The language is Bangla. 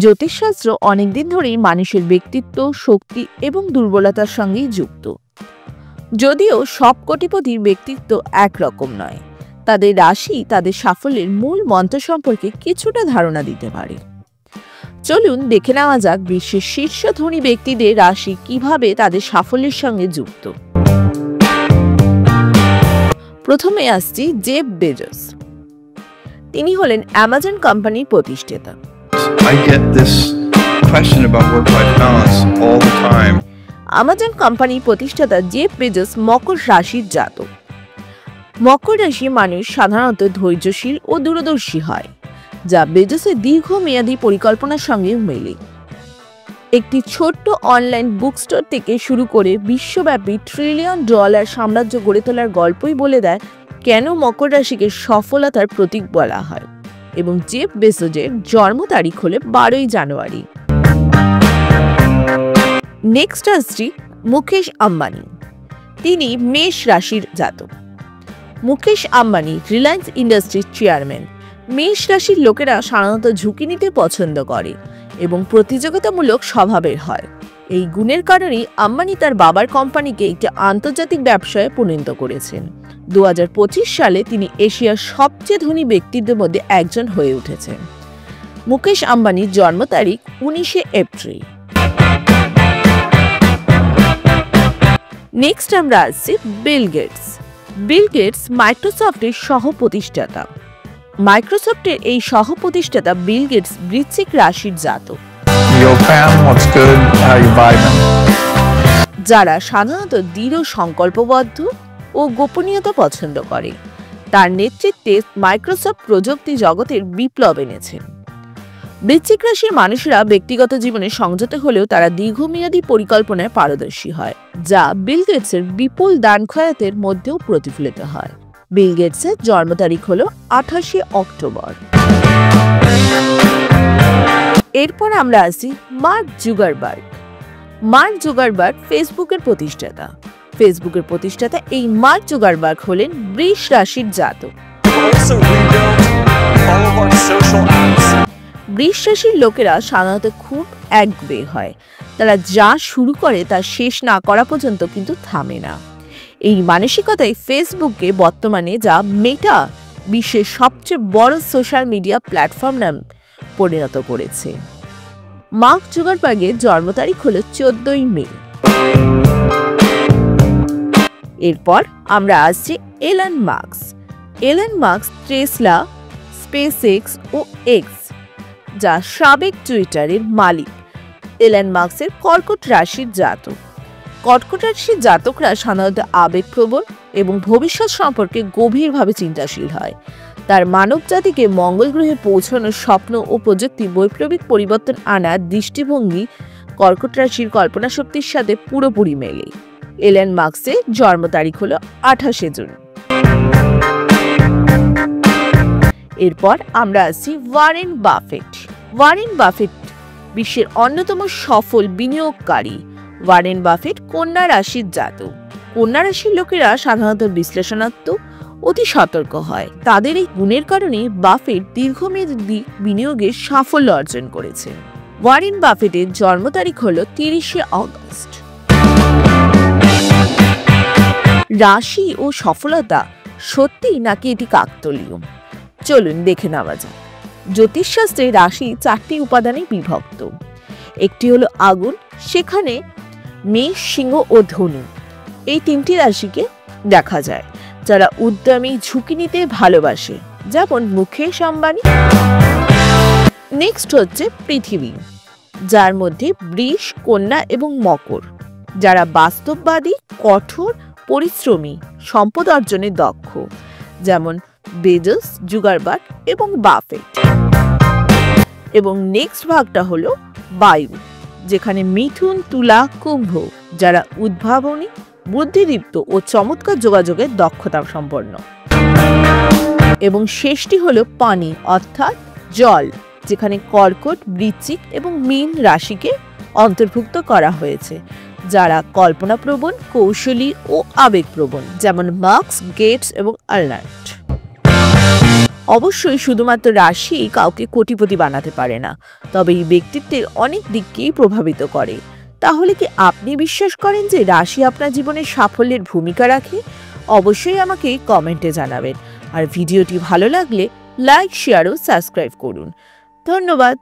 জ্যোতিষশাস্ত্র অনেকদিন ধরেই মানুষের ব্যক্তিত্ব, শক্তি এবং দুর্বলতার সঙ্গেই যুক্ত। যদিও সব কোটিপতির ব্যক্তিত্ব একরকম নয়, তাদের রাশি তাদের সাফল্যের মূল মন্ত্র সম্পর্কে কিছুটা ধারণা দিতে পারে। চলুন দেখে নেওয়া যাক বিশ্বের শীর্ষ ধনী ব্যক্তিদের রাশি কিভাবে তাদের সাফল্যের সঙ্গে যুক্ত। প্রথমে আসছি জেফ বেজোস। তিনি হলেন অ্যামাজন কোম্পানির প্রতিষ্ঠাতা। I get this question about work-life balance all the time. Amazon কোম্পানির প্রতিষ্ঠাতা জেফ বেজোস মকর রাশির জাতক। মকর রাশির মানুষ সাধারণত ধৈর্যশীল ও দূরদর্শী হয়, যা বেজোসের দীর্ঘমেয়াদী পরিকল্পনার সঙ্গে মেলে। একটি ছোট্ট অনলাইন বুক স্টোর থেকে শুরু করে বিশ্বব্যাপী $1 ট্রিলিয়ন সাম্রাজ্য গড়ে তোলার গল্পই বলে দেয় কেন মকর রাশিকে সফলতার প্রতীক বলা হয়। এবং জেফ বেজোসের জন্ম তারিখ হলো 12 জানুয়ারি। নেক্সট আসছি মুকেশ আম্বানি। তিনি মেষ রাশির জাতক। Mukesh Ambani Reliance industries chairman. মেষ রাশির লোকেরা সাধারণত ঝুঁকি নিতে পছন্দ করে এবং প্রতিযোগিতামূলক স্বভাবের হয়। এই গুণের কারণেই আম্বানি তার বাবার কোম্পানিকে একটি আন্তর্জাতিক ব্যবসায়ে পরিণত করেছেন। 2025 সালে তিনি এশিয়ার সবচেয়ে ধনী ব্যক্তিদের মধ্যে একজন হয়ে উঠেছেন। মুকেশ আম্বানির জন্ম তারিখ 19 এপ্রিল। নেক্সট আমরা আসছি বিল গেটস। বিল গেটস মাইক্রোসফটের সহ প্রতিষ্ঠাতা। মাইক্রোসফটের এই সহ প্রতিষ্ঠাতা বিল গেটস বৃশ্চিক রাশির জাতক। যারা সাধারণত দৃঢ় সংকল্পবদ্ধ ও গোপনীয়তা পছন্দ করে। তার নেতৃত্বে মাইক্রোসফট প্রযুক্তি জগতের বিপ্লব এনেছেন। বৃশ্চিক রাশির মানুষেরা ব্যক্তিগত জীবনে সংযত হলেও তারা দীর্ঘমেয়াদী পরিকল্পনায় পারদর্শী হয়, যা বিল গেটসের বিপুল দান খয়াতের মধ্যেও প্রতিফলিত হয়। বিল গেটসের জন্ম তারিখ হল 28 অক্টোবর। এরপর আমরা আসি মার্ক জুকারবার্গ। মার্ক জুকারবার্গ ফেসবুকের প্রতিষ্ঠাতা। ফেসবুকের প্রতিষ্ঠাতা এই মার্ক জুকারবার্গ হলেন বৃষ রাশির জাতক। বৃষ রাশির লোকেরা সাধারণত খুব একগুঁয়ে হয়। তারা যা শুরু করে তা শেষ না করা পর্যন্ত কিন্তু থামে না। এই মানসিকতায় ফেসবুককে বর্তমানে যা মেটা বিশ্বের সবচেয়ে বড় সোশ্যাল মিডিয়া প্ল্যাটফর্ম নাম পরিণত করেছে। মার্ক জুকারবার্গের জন্ম তারিখ হল 14 মে। এরপর আমরা আসছি Elon Musk. Elon Musk Tesla, SpaceX ও এক্স, যা সাবেক টুইটারের মালিক। এলন মাস্কের কর্কট রাশির জাতক। কর্কট রাশির জাতকরা সাধারণত আবেগপ্রবণ এবং ভবিষ্যৎ সম্পর্কে গভীরভাবে চিন্তাশীল হয়। তার মানব জাতিকে মঙ্গল গ্রহে পৌঁছানোর স্বপ্ন ও প্রযুক্তি বৈপ্লবিক পরিবর্তন আনার দৃষ্টিভঙ্গি কর্কট রাশির কল্পনা শক্তির সাথে পুরোপুরি মেলে। এলন মাস্কের জন্ম তারিখ হল 28 জুন। এরপর আমরা আসছি ওয়ারেন বাফেট। ওয়ারেন বাফেট বিশ্বের অন্যতম সফল বিনিয়োগকারী। ওয়ারেন বাফেট কন্যা রাশির জাতক। কন্যা রাশির লোকেরা সাধারণত বিশ্লেষণাত্মক, অতি সতর্ক হয়। তাদের এই গুণের কারণে বাফেট দীর্ঘমেয়াদী বিনিয়োগে সাফল্য অর্জন করেছেন। ওয়ারেন বাফেটের জন্ম তারিখ হল 30 অগস্ট। রাশি ও সফলতা সত্যি নাকি এটি কাকতালীয়? চলুন দেখে নেওয়া যাক। জ্যোতিষশাস্ত্রে রাশি 4টি উপাদানে বিভক্ত। একটি হলো আগুন, সেখানে মেষ, সিংহ ও ধনু এই 3টি রাশিকে দেখা যায়, যারা উদ্যমী, ঝুঁকি নিতে ভালোবাসে, যেমন মুকেশ আম্বানি। নেক্সট হচ্ছে পৃথিবী, যার মধ্যে বৃষ, কন্যা এবং মকর, যারা বাস্তববাদী, কঠোর, পরিশ্রমী, সম্পদ অর্জনে দক্ষ, যেমন বেজোস, জুকারবার্গ এবং বাফেট। এবং নেক্সট ভাগটা হলো বায়ু, যেখানে মিথুন, তুলা, কুম্ভ, যারা উদ্ভাবনী, বুদ্ধিদীপ্ত ও চমৎকার যোগাযোগের দক্ষতা সম্পন্ন। এবং শেষটি হলো পানি অর্থাৎ জল, যেখানে কর্কট, বৃশ্চিক এবং মীন রাশিকে অন্তর্ভুক্ত করা হয়েছে, যারা কল্পনাপ্রবণ, কৌশলী ও আবেগপ্রবণ, যেমন মার্কস, গেটস এবং আর্নাল্ড। অবশ্যই শুধুমাত্র রাশি কাউকে কোটিপতি বানাতে পারে না, তবে এই ব্যক্তিত্বের অনেক দিককেই প্রভাবিত করে। তাহলে কি আপনি বিশ্বাস করেন যে রাশি আপনার জীবনে সাফল্যের ভূমিকা রাখে? অবশ্যই আমাকে কমেন্টে জানাবেন। আর ভিডিওটি ভালো লাগলে লাইক, শেয়ার ও সাবস্ক্রাইব করুন। ধন্যবাদ।